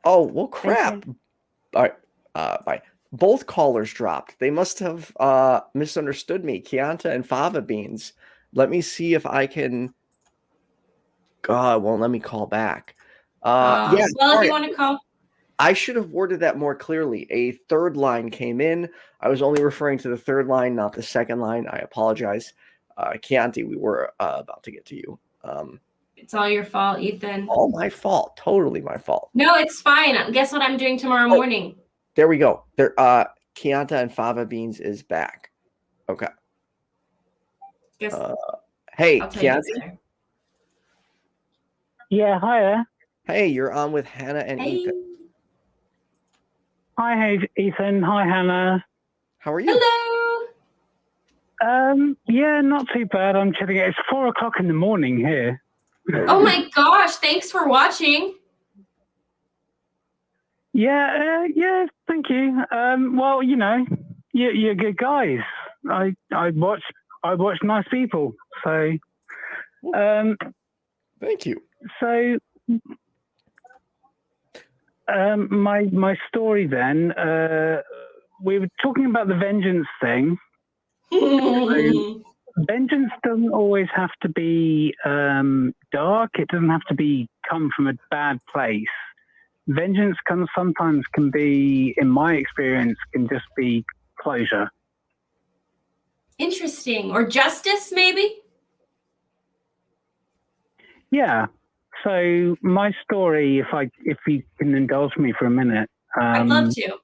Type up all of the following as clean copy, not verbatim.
Oh, well, crap. Okay. All right. Bye. Both callers dropped. They must have misunderstood me. Chianti and Fava beans. Let me see if I can. God, it won't let me call back. Yeah, Well, if sorry. you want to call. I should have worded that more clearly. A third line came in. I was only referring to the third line, not the second line. I apologize. Chianti, we were about to get to you. It's all your fault, Ethan. All my fault. Totally my fault. No, it's fine. Guess what I'm doing tomorrow morning? There we go. There, Chianti and Fava Beans is back. Okay. Guess Hey, I'll tell you Chianti. later. Yeah, hiya. Hey, you're on with Hannah and Ethan. Hi, Ethan. Hi, Hannah. How are you? Hello. Yeah, not too bad. I'm chilling. It's 4 o'clock in the morning here. Oh my gosh! Thanks for watching. Yeah, thank you. Well, you know, you're good guys. I watch nice people. So, thank you. So, my story then. We were talking about the vengeance thing. So, vengeance doesn't always have to be dark. It doesn't have to come from a bad place. Vengeance sometimes can be, in my experience, can just be closure. Interesting. Or justice, maybe? Yeah. So my story, if you can indulge me for a minute. I'd love to.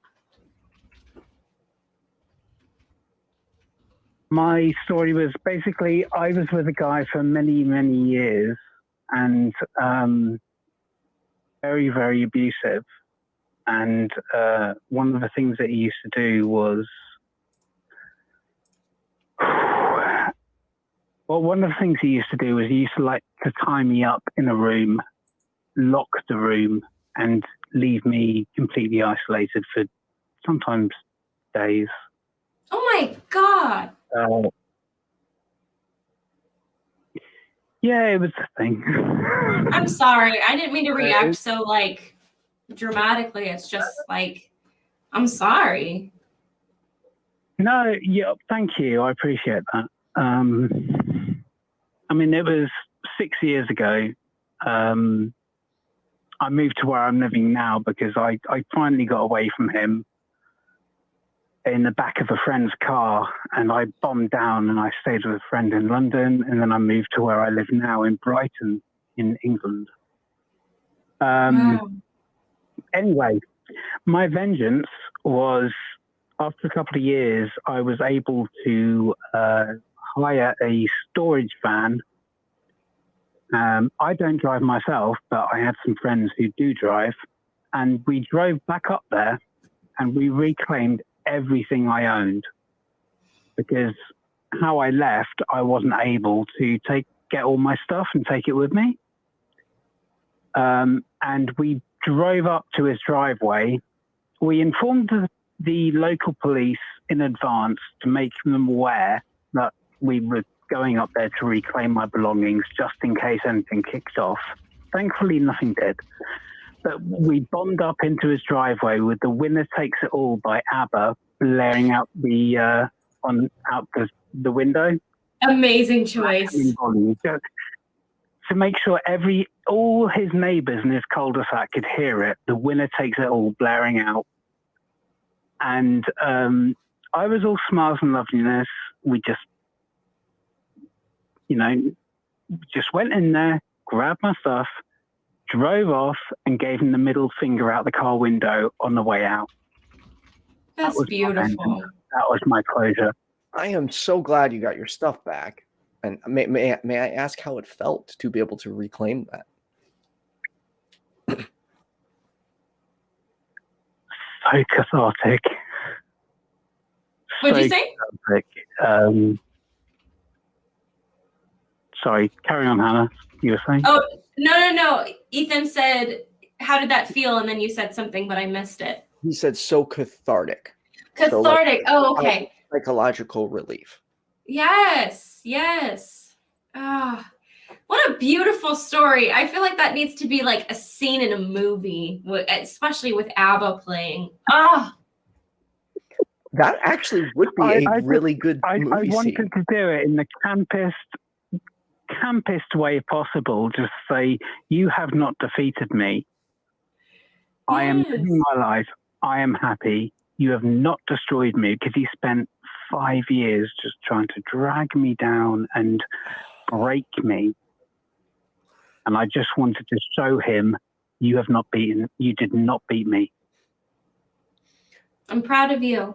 My story was basically, I was with a guy for many, many years, and very, very abusive. And one of the things that he used to do was, one of the things he used to do was he used to like to tie me up in a room, lock the room, and leave me completely isolated for sometimes days. Oh my God. Yeah, it was a thing. I'm sorry. I didn't mean to react so like dramatically. It's just like, I'm sorry. No, yeah, thank you. I appreciate that. I mean, it was 6 years ago. I moved to where I'm living now because I finally got away from him in the back of a friend's car, and I bombed down and I stayed with a friend in London, and then I moved to where I live now in Brighton in England. Anyway, my vengeance was, after a couple of years, I was able to hire a storage van. I don't drive myself, but I had some friends who do drive, and we drove back up there and we reclaimed everything I owned, because how I left, I wasn't able to get all my stuff and take it with me. And we drove up to his driveway. We informed the local police in advance to make them aware that we were going up there to reclaim my belongings, just in case anything kicked off. Thankfully, nothing did. But we bombed up into his driveway with "The Winner Takes It All" by ABBA blaring out the window. Amazing choice. To make sure all his neighbours in his cul-de-sac could hear it, "The Winner Takes It All" blaring out. And I was all smiles and loveliness. We just, just went in there, grabbed my stuff, drove off, and gave him the middle finger out the car window on the way out. That's beautiful. That was my closure. I am so glad you got your stuff back. And may I ask how it felt to be able to reclaim that? So cathartic. What'd you say? Cathartic. Sorry, carry on, Hannah. You were saying? Oh, no. Ethan said, how did that feel? And then you said something, but I missed it. He said so cathartic. Cathartic. So, psychological relief. Yes. What a beautiful story. I feel like that needs to be like a scene in a movie, especially with ABBA playing. Ah, That actually would be a really good movie I wanted scene. to do it in the campest way possible. Just say, you have not defeated me. I am living my life. I am happy. You have not destroyed me, because he spent 5 years just trying to drag me down and break me. And I just wanted to show him, you did not beat me. I'm proud of you.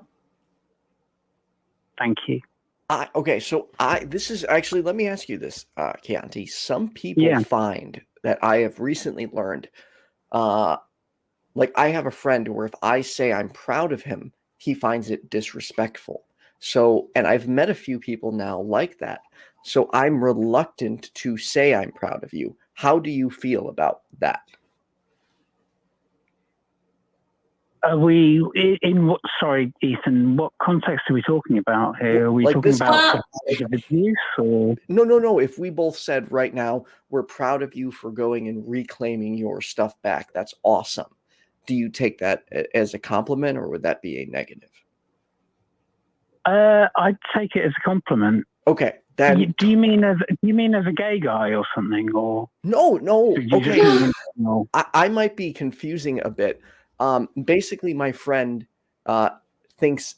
Thank you. Okay, so this is actually, let me ask you this, Chianti. Some people find that I have recently learned, like I have a friend where if I say I'm proud of him, he finds it disrespectful. So, and I've met a few people now like that. So I'm reluctant to say I'm proud of you. How do you feel about that? Are we in what? Sorry, Ethan. What context are we talking about here? Are we Like talking this about abuse or? No. If we both said right now, we're proud of you for going and reclaiming your stuff back, that's awesome. Do you take that as a compliment, or would that be a negative? I'd take it as a compliment. Okay. Then do you mean as a gay guy or something, or no? Okay. No. I might be confusing a bit. Basically, my friend thinks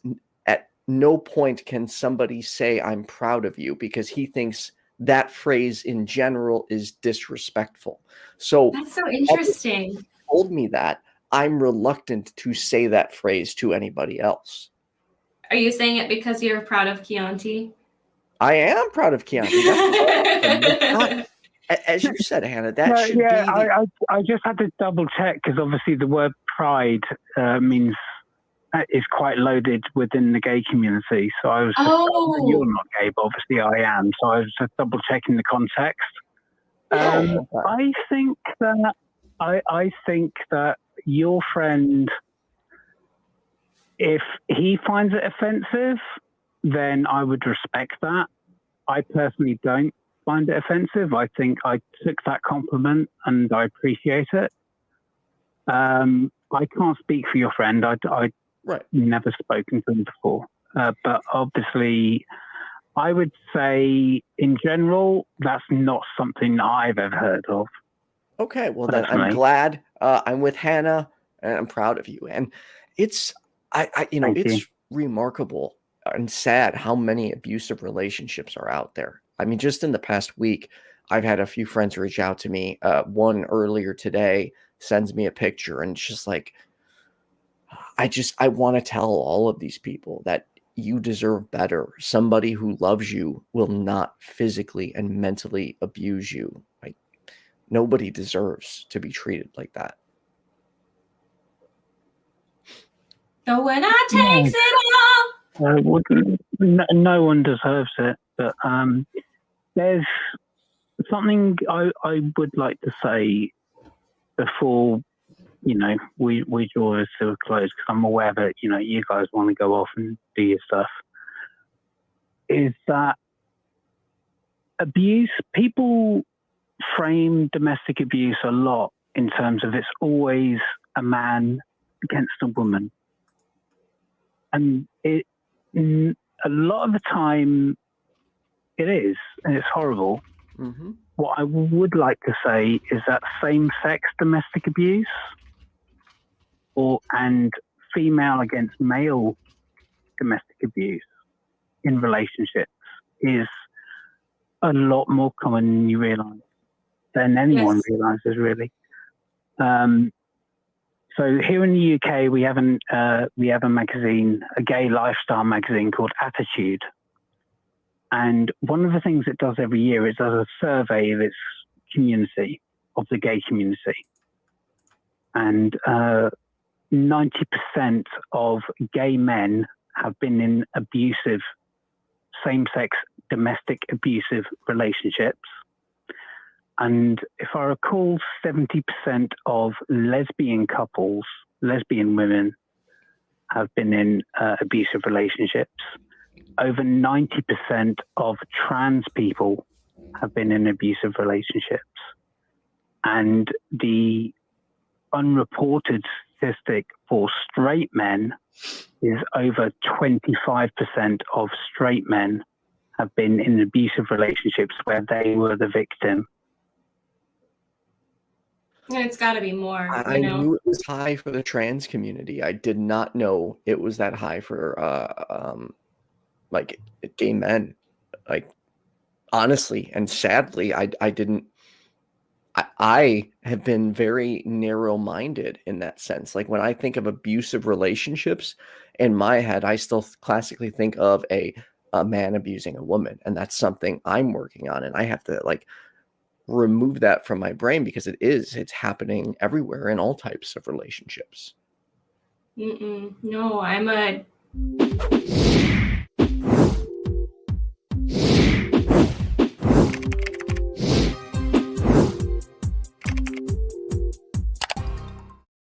at no point can somebody say I'm proud of you, because he thinks that phrase in general is disrespectful. So that's so interesting. Told me that I'm reluctant to say that phrase to anybody else. Are you saying it because you're proud of Chianti? I am proud of Chianti. That's as you said, Hannah, that should be. I just had to double check, because obviously the word pride means is quite loaded within the gay community. So I was just, you're not gay, but obviously I am. So I was just double checking the context. I think that your friend, if he finds it offensive, then I would respect that. I personally don't find it offensive. I think I took that compliment and I appreciate it. I can't speak for your friend. I'd never spoken to him before. But obviously, I would say in general, that's not something I've ever heard of. Okay, well then I'm glad I'm with Hannah, and I'm proud of you. And it's it's remarkable and sad how many abusive relationships are out there. I mean, just in the past week, I've had a few friends reach out to me. One earlier today sends me a picture, and it's just like, I want to tell all of these people that you deserve better. Somebody who loves you will not physically and mentally abuse you. Like, nobody deserves to be treated like that. The winner takes it all. No one deserves it, but there's something I would like to say before we draw this to a close, because I'm aware that you guys want to go off and do your stuff. Is that abuse? People frame domestic abuse a lot in terms of it's always a man against a woman, and a lot of the time it is, and it's horrible. Mm-hmm. What I would like to say is that same-sex domestic abuse and female against male domestic abuse in relationships is a lot more common than you realise, than anyone realises, really. So here in the UK, we have a magazine, a gay lifestyle magazine called Attitude. And one of the things it does every year, it does a survey of its community, of the gay community. And 90% of gay men have been in abusive, same-sex, domestic abusive relationships. And if I recall, 70% of lesbian couples, lesbian women, have been in abusive relationships. Over 90% of trans people have been in abusive relationships. And the unreported statistic for straight men is over 25% of straight men have been in abusive relationships where they were the victim. It's got to be more. I knew it was high for the trans community. I did not know it was that high for like gay men. Like honestly and sadly, I didn't. I have been very narrow-minded in that sense. Like when I think of abusive relationships, in my head, I still classically think of a man abusing a woman, and that's something I'm working on, and I have to like remove that from my brain because it's happening everywhere in all types of relationships. No, I'm a